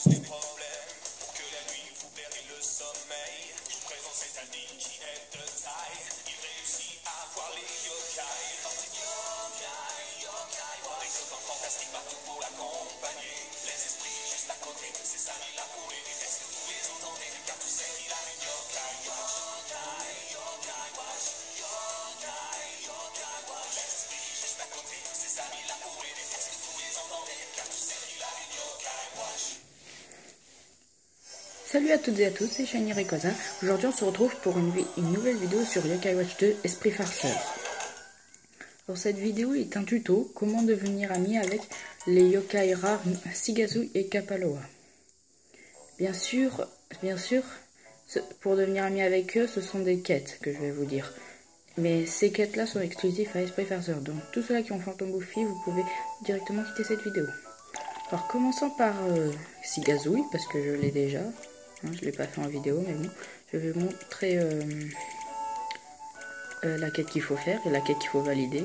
cause des problèmes. Pour que la nuit vous perdez le sommeil, je vous présente cet ami qui est de taille. Il réussit à voir les yokai. Yokai, yokai, voir des œuvres fantastiques partout pour l'accompagner. Les esprits juste à côté, ses amis là pour l'aider. Est-ce que vous les entendez? Car tu sais qu'il a une yokai watch. Yokai, yokai watch. Yokai, yokai watch. Les esprits juste à côté, ses amis là pour l'aider. Est-ce que vous les entendez? Car tu sais qu'il a une yokai watch. Salut à toutes et à tous, c'est Shiny Rayquaza. Aujourd'hui on se retrouve pour une nouvelle vidéo sur Yokai Watch 2 Esprit Farceur. Alors cette vidéo est un tuto comment devenir ami avec les yokai rares Sigazui et Kapaloa. Bien sûr, pour devenir ami avec eux, ce sont des quêtes que je vais vous dire. Mais ces quêtes là sont exclusives à Esprit Farceur. Donc tous ceux-là qui ont Phantom Buffy, vous pouvez directement quitter cette vidéo. Alors commençons par Sigazui, parce que je l'ai déjà. Je ne l'ai pas fait en vidéo, mais bon, je vais vous montrer la quête qu'il faut faire et la quête qu'il faut valider.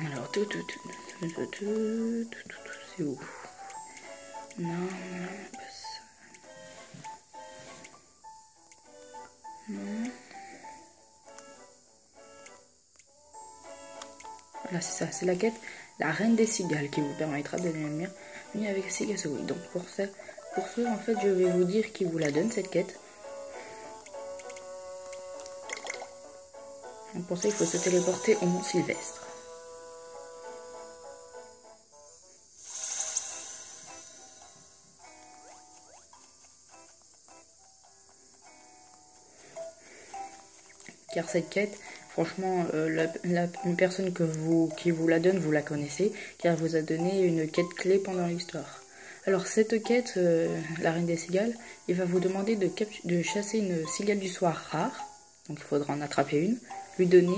Alors, c'est où? Non, pas ça. Non. Voilà, c'est ça, c'est la quête, la reine des cigales, qui vous permettra de devenir ami avec Sigazui. Donc pour ce, en fait, je vais vous dire qui vous la donne, cette quête. Donc pour ça, il faut se téléporter au Mont Sylvestre. Car cette quête, franchement, une personne qui vous la donne, vous la connaissez, car elle vous a donné une quête clé pendant l'histoire. Alors cette quête, la reine des cigales, il va vous demander de chasser une cigale du soir rare, donc il faudra en attraper une, lui donner,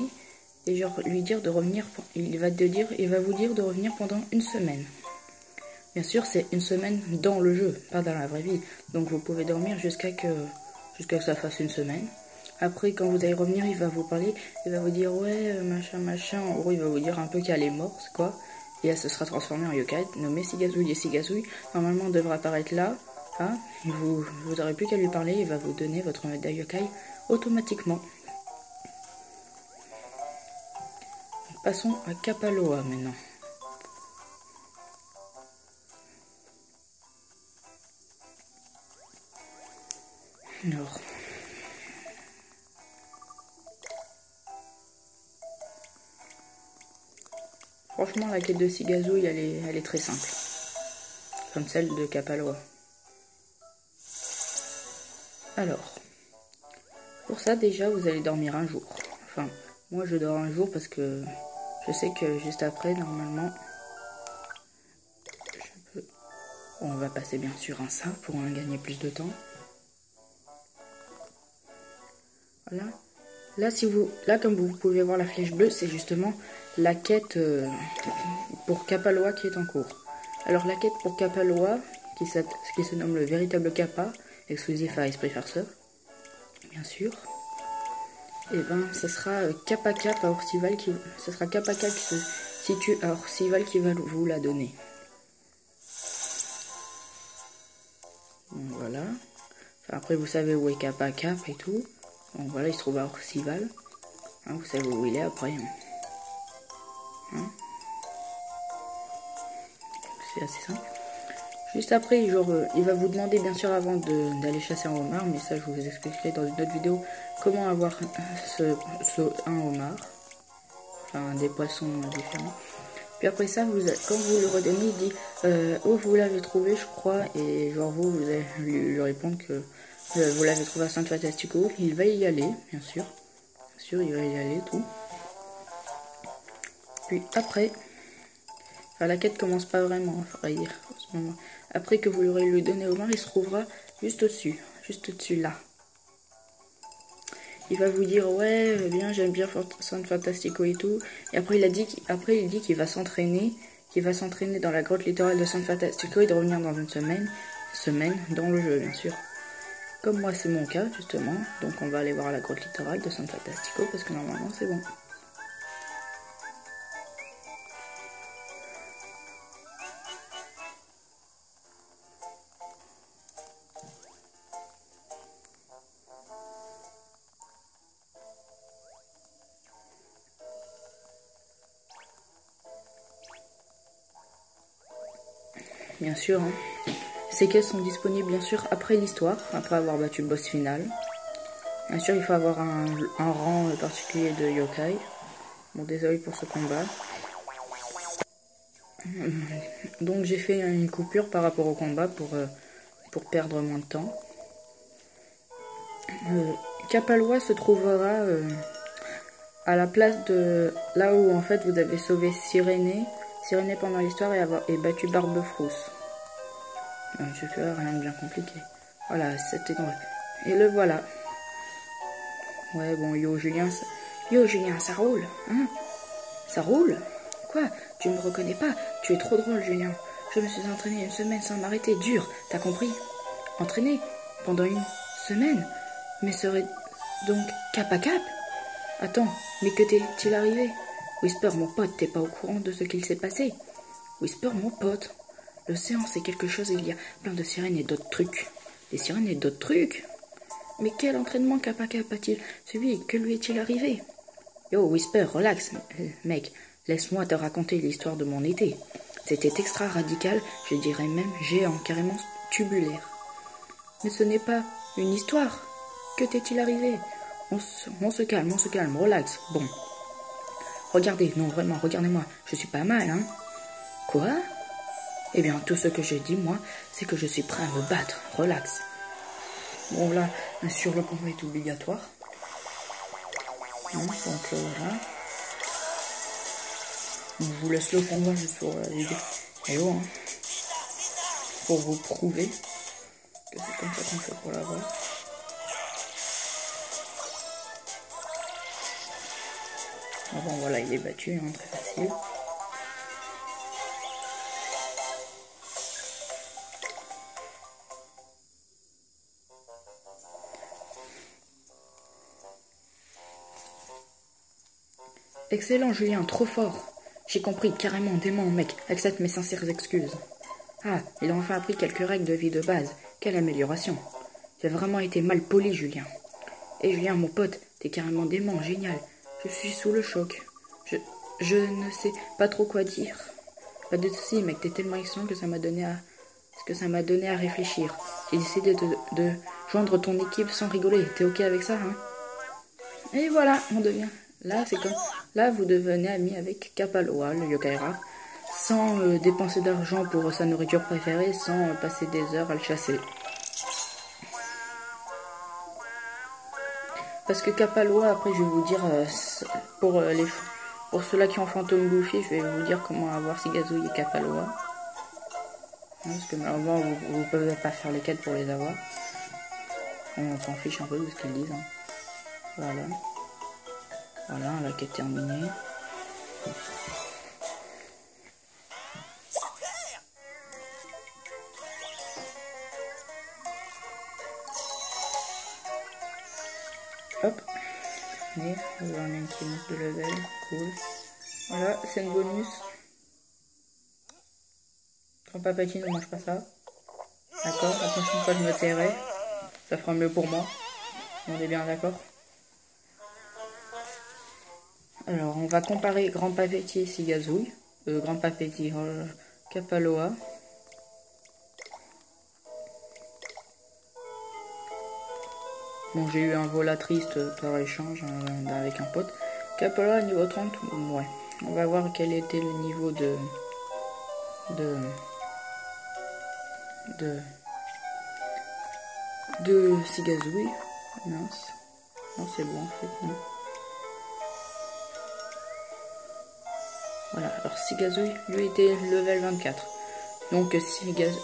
et genre lui dire de revenir, il va vous dire de revenir pendant une semaine. Bien sûr, c'est une semaine dans le jeu, pas dans la vraie vie, donc vous pouvez dormir jusqu'à que ça fasse une semaine. Après, quand vous allez revenir, il va vous parler, il va vous dire ouais, machin, en gros il va vous dire un peu qu'elle est morte, quoi. Et elle se sera transformée en yokai, nommé Sigazui. Et Sigazui, normalement, devrait apparaître là. Hein, et vous n'aurez plus qu'à lui parler, il va vous donner votre médaille yokai automatiquement. Passons à Kapaloa maintenant. Alors. Franchement, la quête de Sigazui, elle est très simple. Comme celle de Kapaloa. Alors, pour ça, déjà, vous allez dormir un jour. Enfin, moi, je dors un jour parce que je sais que juste après, normalement, je peux... On va passer bien sûr un ça pour en gagner plus de temps. Voilà. Là, comme vous pouvez voir la flèche bleue, c'est justement la quête pour Kapaloa qui est en cours. Alors la quête pour Kapaloa, qui se nomme le véritable Kappa, exclusif à Esprit Farceur, bien sûr. Et ben, ce sera Kappa Cap à Orcival qui se situe à Orcival qui va vous la donner. Donc, voilà. Enfin, après, vous savez où est Kappa Cap et tout. Donc voilà, il se trouve à Orcival. Hein, vous savez où il est après. Hein, c'est assez simple. Juste après, genre, il va vous demander bien sûr avant d'aller chasser un homard, mais ça je vous expliquerai dans une autre vidéo comment avoir un homard, enfin des poissons différents. Puis après ça, quand vous le redonnez, il dit oh vous l'avez trouvé je crois, et genre vous allez lui répondre que vous l'avez trouvé à San Fantastico. Il va y aller, bien sûr, il va y aller tout. Puis après, enfin, la quête commence pas vraiment, il faudrait dire, en ce moment. Après que vous l'aurez lui donné au mar, il se trouvera juste au-dessus là. Il va vous dire ouais, bien, j'aime bien San Fantastico et tout. Et après il dit qu'il va s'entraîner, dans la grotte littorale de San Fantastico et de revenir dans une semaine dans le jeu bien sûr. Comme moi c'est mon cas justement, donc on va aller voir la grotte littorale de San Fantastico parce que normalement c'est bon. bien sûr. Hein. Ces quêtes sont disponibles bien sûr après l'histoire, après avoir battu le boss final. Bien sûr, il faut avoir un rang particulier de yokai. Bon, désolé pour ce combat. Donc j'ai fait une coupure par rapport au combat pour perdre moins de temps. Kapaloa se trouvera à la place de là où en fait vous avez sauvé Sirénée pendant l'histoire et battu Barbefrousse. Je fais rien de bien compliqué. Voilà, c'était vrai. Et le voilà. Ouais, bon, yo Julien, ça roule, hein? Ça roule? Quoi? Tu ne me reconnais pas? Tu es trop drôle, Julien. Je me suis entraîné une semaine sans m'arrêter. Dur, t'as compris? Entraîné? Pendant une semaine? Mais serait donc cap à cap? Attends, mais que t'est-il arrivé? Whisper, mon pote, t'es pas au courant de ce qu'il s'est passé? Whisper, mon pote. L'océan, c'est quelque chose, il y a plein de sirènes et d'autres trucs. Des sirènes et d'autres trucs? Mais quel entraînement cap à cap a-t-il suivi? Que lui est-il arrivé? Yo, Whisper, relax, mec. Laisse-moi te raconter l'histoire de mon été. C'était extra radical, je dirais même géant, carrément tubulaire. Mais ce n'est pas une histoire. Que t'est-il arrivé? On se calme, relax. Bon. Regardez, non, vraiment, regardez-moi. Je suis pas mal, hein? Quoi? Eh bien, tout ce que j'ai dit, moi, c'est que je suis prêt à me battre. Relax. Bon, là, bien sûr, le combat est obligatoire. Donc, voilà. Je vous laisse le combat juste pour l'idée. Et oh, hein. Pour vous prouver que c'est comme ça qu'on fait pour l'avoir. Bon, voilà, il est battu, hein, très facile. Excellent, Julien, trop fort. J'ai compris, carrément, dément, mec. Accepte mes sincères excuses. Ah, il a enfin appris quelques règles de vie de base. Quelle amélioration. J'ai vraiment été mal poli, Julien. Et Julien, mon pote, t'es carrément dément, génial. Je suis sous le choc. Je ne sais pas trop quoi dire. Pas de soucis, mec, t'es tellement excellent que ça m'a donné à réfléchir. J'ai décidé de joindre ton équipe sans rigoler. T'es ok avec ça, hein? Et voilà, on devient... Là, c'est comme... Là, vous devenez ami avec Kapaloa, le yokai rare, sans dépenser d'argent pour sa nourriture préférée, sans passer des heures à le chasser. Parce que Kapaloa, après, je vais vous dire, pour ceux-là qui ont Fantôme Bouffi, je vais vous dire comment avoir Sigazouille et Kapaloa. Parce que malheureusement, vous ne pouvez pas faire les quêtes pour les avoir. On s'en fiche un peu de ce qu'ils disent. Hein. Voilà. Voilà, la quête est terminée. Hop. Et on a une petite monte de level. Cool. Voilà, c'est une bonus. Quand Papati ne mange pas ça. D'accord, la prochaine fois je me tairai. Ça fera mieux pour moi. On est bien d'accord? Alors, on va comparer Grand Papeti et Sigazouille. Grand Papeti, Kapaloa. Bon, j'ai eu un volat triste par échange avec un pote. Kapaloa niveau 30, ouais. On va voir quel était le niveau de Sigazouille. Mince. Non, c'est bon en fait, non. Voilà, alors Sigazouille, lui était level 24. Donc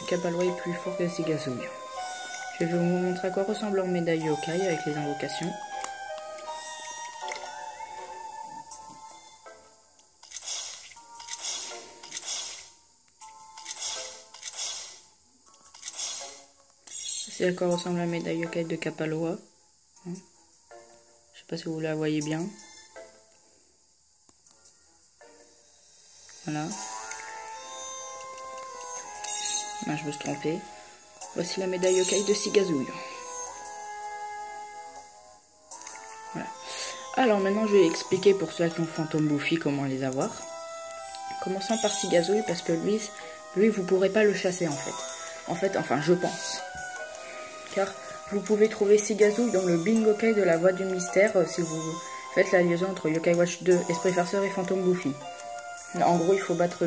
Kapaloa est plus fort que Sigazouille. Je vais vous montrer à quoi ressemble leur médaille yokai avec les invocations. C'est à quoi ressemble la médaille yokai de Kapaloa. Je sais pas si vous la voyez bien. Voilà. Non, je me suis trompé. Voici la médaille yokai de Sigazouille. Voilà. Alors maintenant je vais expliquer pour ceux qui ont Fantôme Bouffi comment les avoir. Commençons par Sigazouille parce que lui lui vous pourrez pas le chasser en fait. Enfin je pense. Car vous pouvez trouver Sigazou dans le Bingokai de la Voie du Mystère si vous faites la liaison entre Yokai Watch 2, Esprit Farceur et Fantôme Goofy. En gros il faut battre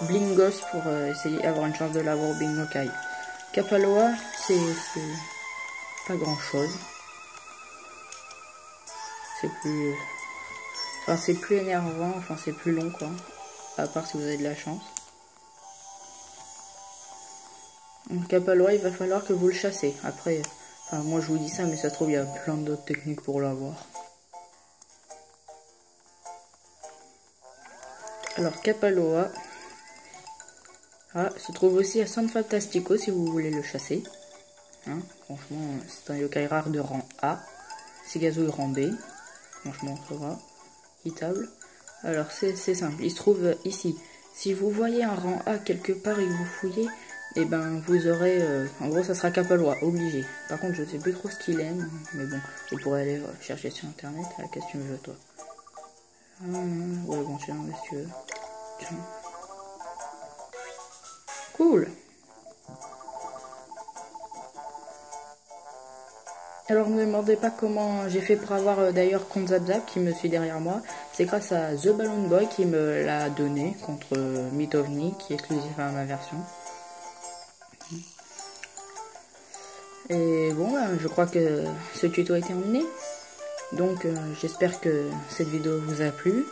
Blingos pour essayer d'avoir une chance de l'avoir au Bingokai. Kapaloa c'est pas grand chose. C'est plus... Enfin c'est plus énervant, enfin c'est plus long quoi. À part si vous avez de la chance. Donc Kapaloa il va falloir que vous le chassez. Après, enfin, moi je vous dis ça mais ça se trouve il y a plein d'autres techniques pour l'avoir. Alors Kapaloa se trouve aussi à San Fantastico si vous voulez le chasser. Hein, franchement c'est un yokai rare de rang A. Sigazou est rang B. Franchement ça va. Hitable. Alors c'est simple, il se trouve ici. Si vous voyez un rang A quelque part et que vous fouillez, et ben vous aurez, en gros ça sera Kapaloa, obligé. Par contre je sais plus trop ce qu'il aime, mais bon, vous pourrez aller chercher sur internet. Qu'est-ce que tu veux toi? Ouais bon tiens, si tu veux. Tiens. Cool. Alors ne me demandez pas comment j'ai fait pour avoir d'ailleurs Konzabzab qui me suit derrière moi. C'est grâce à The Balloon Boy qui me l'a donné contre Mythofni qui est exclusif à ma version. Et bon, je crois que ce tuto est terminé. Donc j'espère que cette vidéo vous a plu.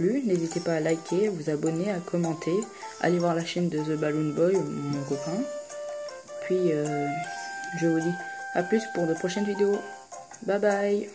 N'hésitez pas à liker, à vous abonner, à commenter. Allez voir la chaîne de The Balloon Boy, mon copain. Puis je vous dis à plus pour de prochaines vidéos. Bye bye.